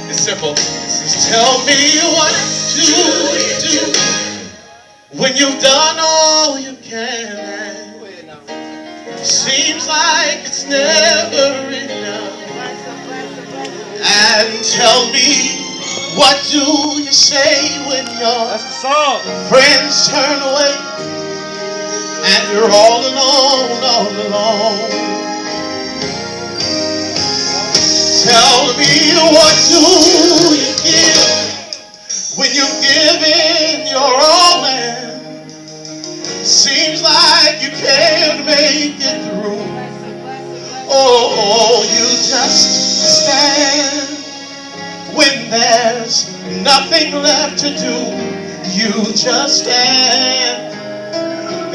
It's simple. Just tell me what to do when you've done all you can. Seems like it's never enough. And tell me, what do you say when your friends turn away and you're all alone, all alone? Tell me, what do you give when you've given your all and seems like you can't make it through? Oh, you just stand when there's nothing left to do. You just stand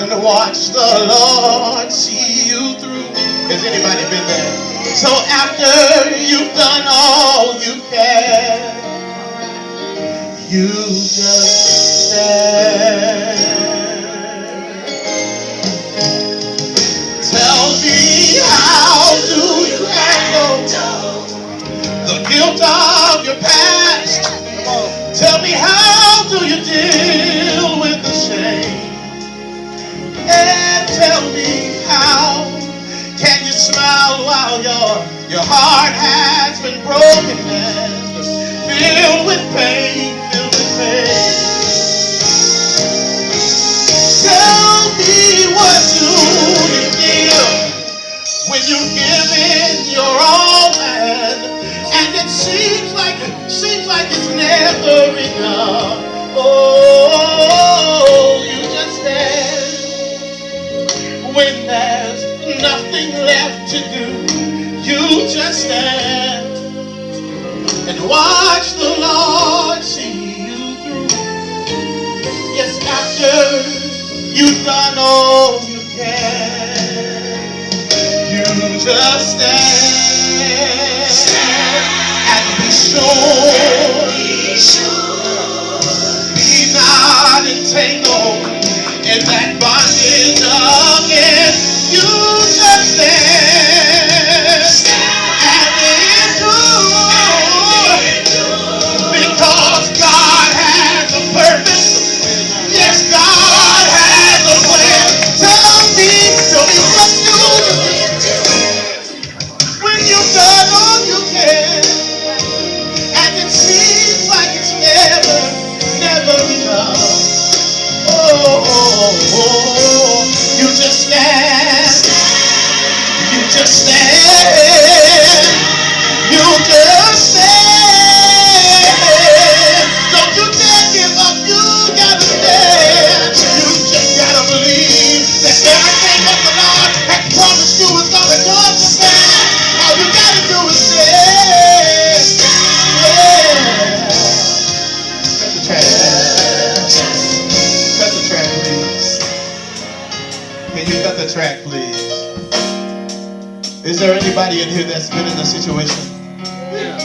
and watch the Lord see you through. Has anybody been there? So after you've done all you can, you just stand. Tell me, how do you handle the guilt of your past? Tell me, how do you deal with the shame? And tell me, how can you smile while your heart has been broken and filled with pain, filled with pain? Tell me, what do you give when you've given your all and it seems like it's never enough? Oh, you just stand when there's nothing left to do. You just stand and watch the Lord see you through. Yes, after you've done all you can, you just stand and be sure. Be not entangled in that bondage again. You just stand and endure, because God has a purpose. Yes, God has a plan. Tell me what you do when you've done all you can, and it seems like it's never enough. Oh, you just stand. You just stand. You just stand. Don't you dare give up. You gotta stand. You just gotta believe that everything that the Lord has promised you is gonna come to pass. All you gotta do is stand. Yeah. Cut the track. Cut the track, please. Can you cut the track, please? Is there anybody in here that's been in a situation? Yeah.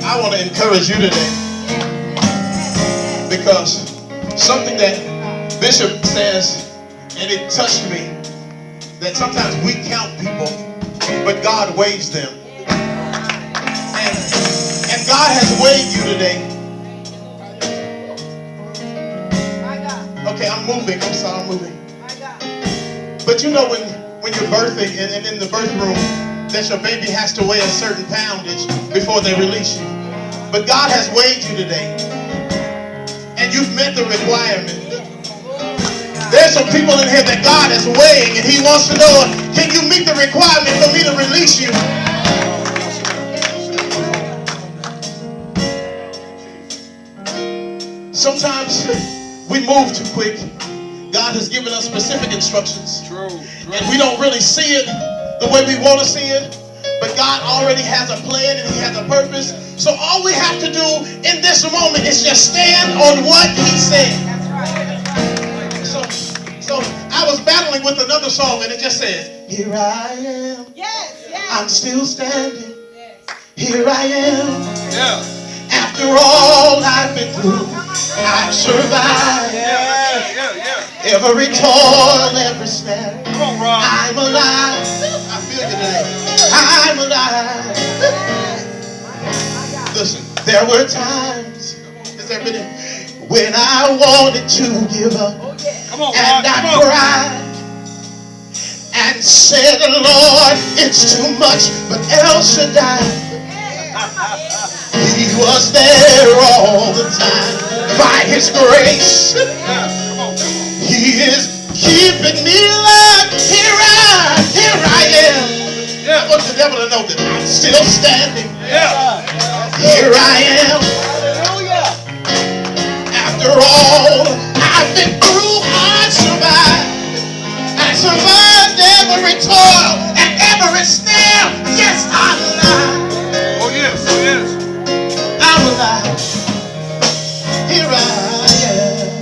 I want to encourage you today, because something that Bishop says, and it touched me, that sometimes we count people, but God weighs them. And God has weighed you today. Okay, I'm moving. I'm sorry, I'm moving. But you know when you're birthing and in the birth room, that your baby has to weigh a certain poundage before they release you. But God has weighed you today, and you've met the requirement. There's some people in here that God is weighing, and He wants to know, can you meet the requirement for me to release you? Sometimes we move too quick. God has given us specific instructions, and we don't really see it the way we want to see it. But God already has a plan and He has a purpose. So all we have to do in this moment is just stand on what He said. So I was battling with another song, and it just says, here I am. Yes. I'm still standing. Here I am. Yeah. After all I've been through, I've survived. Every toil, every snare. I'm alive. I feel you today. I'm alive. Listen, there were times, has there been, when I wanted to give up, and I cried and said, Lord, it's too much, but El Shaddai, He was there all the time. By His grace, He is keeping me alive. Here I am. I want the devil to know that I'm still standing. Here I am. After all I've been through, I survived. I survived every toil and every snare. Yes, I'm alive. Oh yes, oh yes. I'm alive. Here I am.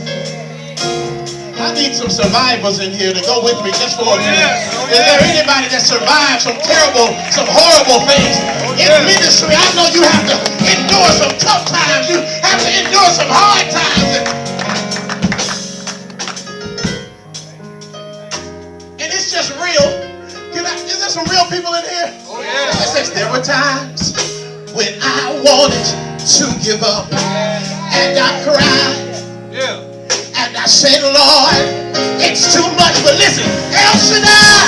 I need some survivors in here to go with me just for a minute. Is there anybody that survived some terrible, some horrible things? In ministry, I know you have to endure some tough times. You have to endure some hard times. And it's just real. Is there some real people in here? Oh yeah. It says there were times when I wanted to give up, and I cried. And I said, Lord, it's too much. But listen, El Shaddai,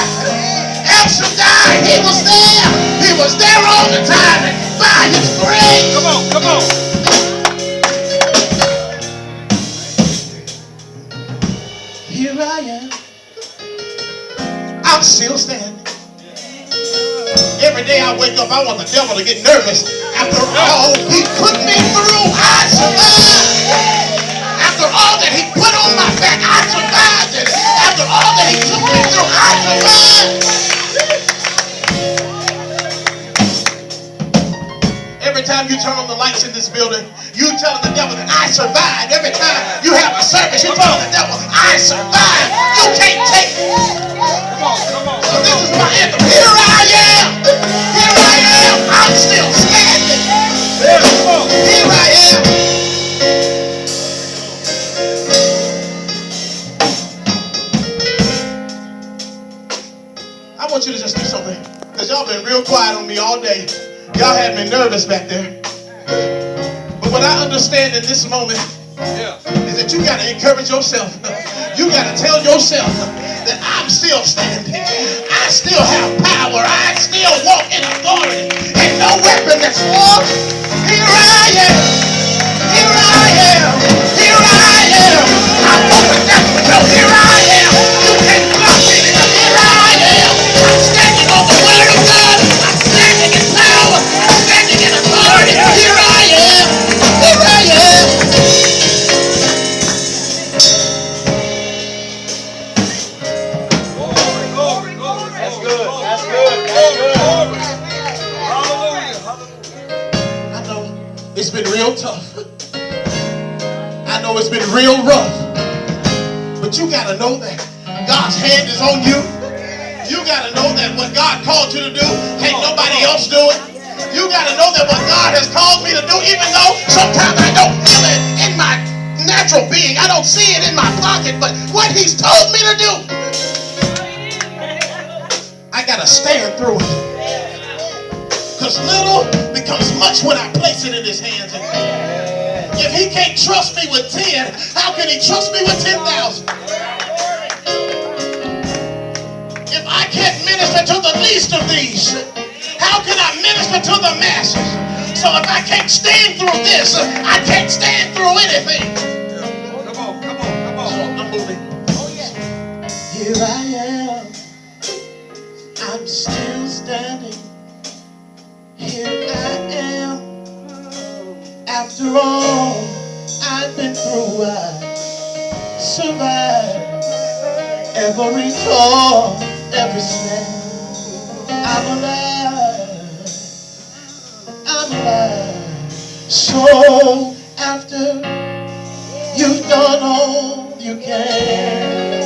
He was there. He was there all the time. And by His grace. Come on. Here I am. I'm still standing. Every day I wake up, I want the devil to get nervous. After all He put me through, I survived. After all that He put on my back, I survived it. After all that He took me through, I survived. Every time you turn on the lights in this building, you telling the devil that I survived. Every time you have a service, you telling the devil, I survived. You can't take it. Come on. So this is my anthem. Here I am. Here I am. I'm still standing. Here I am. I want you to just do something, because y'all been real quiet on me all day. Y'all had me nervous back there. But what I understand in this moment is that you got to encourage yourself. You got to tell yourself that I'm still standing. I still have power. I still walk in authority. And no weapon that's formed. Here I am. Here I am. Here I am. I want the devil to know here I am. You can't block me. Here I am. I'm standing on the word of God. I'm standing in power. I'm standing in authority. Here I am. Here I am. That's good. I know it's been real tough. I know it's been real rough. But you got to know that God's hand is on you. You got to know that what God called you to do, can't nobody else do it. You got to know that what God has called me to do, even though sometimes I don't feel it in my natural being, I don't see it in my pocket, but what He's told me to do, I got to stand through it. Because little becomes much when I place it in His hands. And if He can't trust me with 10, how can He trust me with 10,000? If I can't minister to the least of these, how can I minister to the masses? So if I can't stand through this, I can't stand through anything. Come on. So I'm moving. Here I am. I'm still standing. Here I am. After all I've been through, I survived every toil, every snare. I'm alive. I'm alive. So after you've done all you can,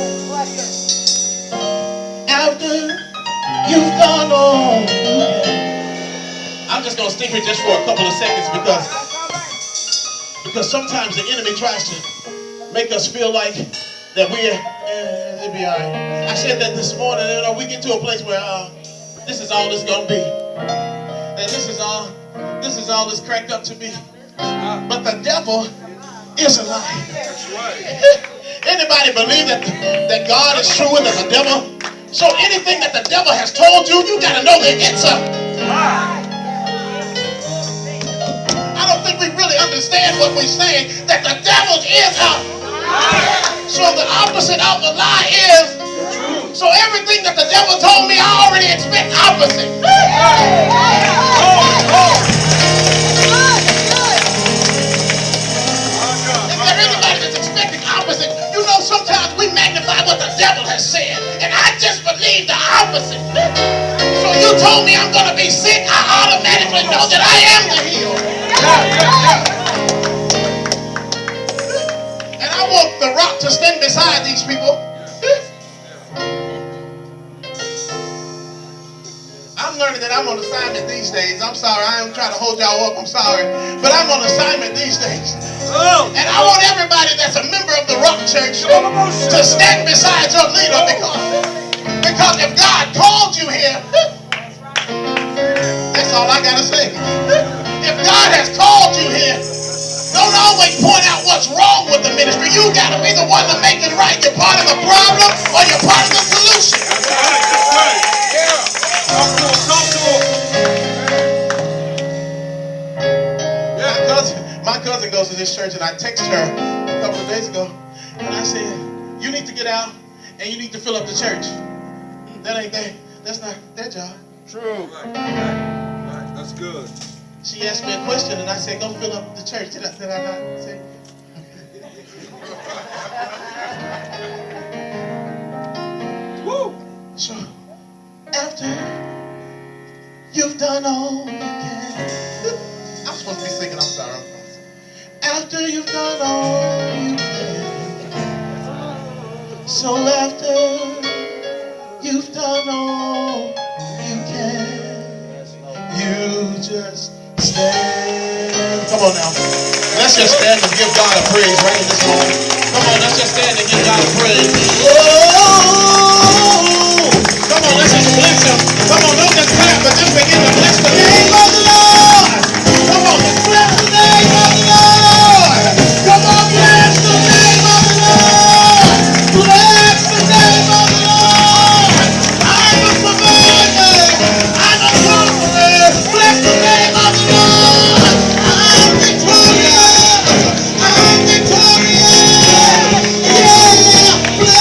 after you've done all you can, I'm just going to stick here just for a couple of seconds because Because sometimes the enemy tries to make us feel like that it'll be all right. I said that this morning, we get to a place where this is all it's going to be. And this is all it's cracked up to be. But the devil is a lie. That's right. Anybody believe that God is true and that the devil? So anything that the devil has told you, you got to know that it's a lie. I don't think we really understand what we're saying, that the devil is a lie. So the opposite of a lie is true. So everything that the devil told me, I already expect opposite. Is there anybody that's expecting opposite? You know, sometimes we magnify what the devil has said, and I just believe the opposite. So you told me I'm going to be sick, I automatically know that I am the healed. And I want the rock to stand beside these people. I'm learning that I'm on assignment these days. I'm sorry, I am trying to hold y'all up, I'm sorry. But I'm on assignment these days. And I want everybody that's a member of the Rock Church to stand beside your leader, because if God called you here, that's all I gotta say. If God has called you here, don't always point out what's wrong with the ministry. You gotta be the one to make it right. You're part of the problem or you're part of the solution. That's right. That's right. Yeah. Talk to him. Yeah. My cousin goes to this church, and I texted her a couple of days ago, and I said, you need to get out and you need to fill up the church. That's not their job. True. Right. That's good. She asked me a question, and I said, go fill up the church. Did I not say? Woo. So, after you've done all you can. I'm supposed to be singing, I'm sorry. After you've done all you can. So after you've done all you can, you just stand. Come on now. Let's just stand and give God a praise right in this moment. Come on, let's just stand and give God a praise. Oh, come on, let's just bless him. Come on, don't just clap, but just begin to bless the name of the Lord. Come on, just bless the name of the Lord. Come on, bless the name of the Lord. Bless the name of the Lord. I'm a survivor. I'm a conqueror. Bless the name of the Lord. I'm victorious. I'm victorious. Yeah, bless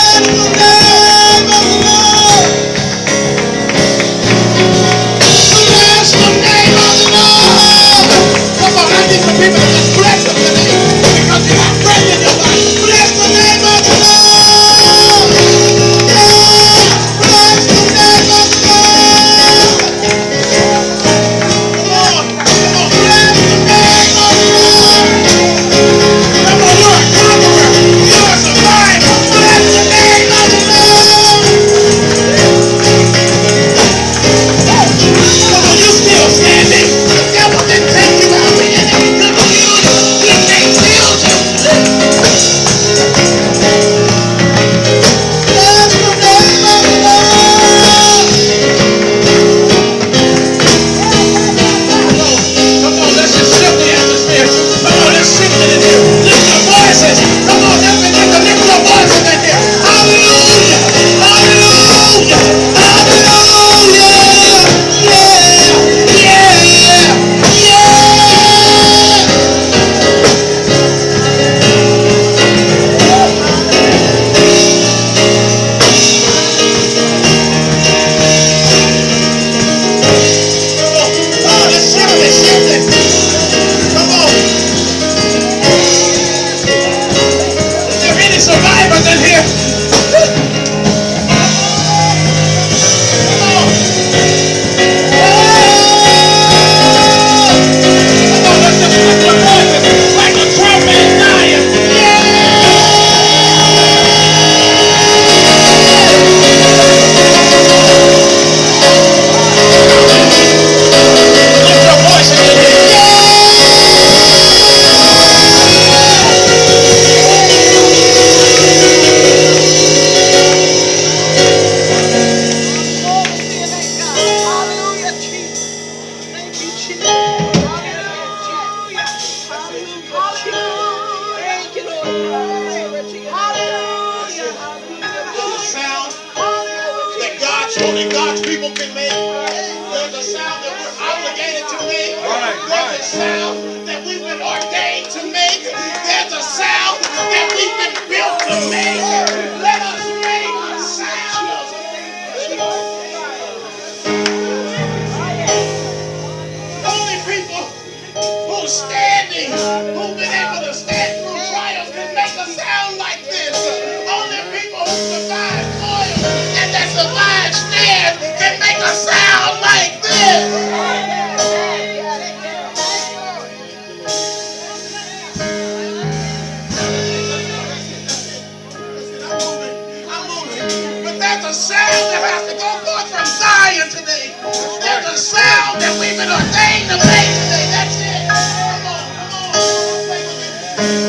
That's only God's people can make. There's a sound that we're obligated to make. There's a sound that we've been ordained to make. There's a sound that we've been built to make. Let us make a sound. Only people who's standing, who've been able to stand through trials can make a sound like this. Only people who survive toil and that survive snares can make a sound like this. I'm moving. But there's a sound that has to go forth from Zion today. There's a sound that we've been ordained to make today. That's it. Come on, come on.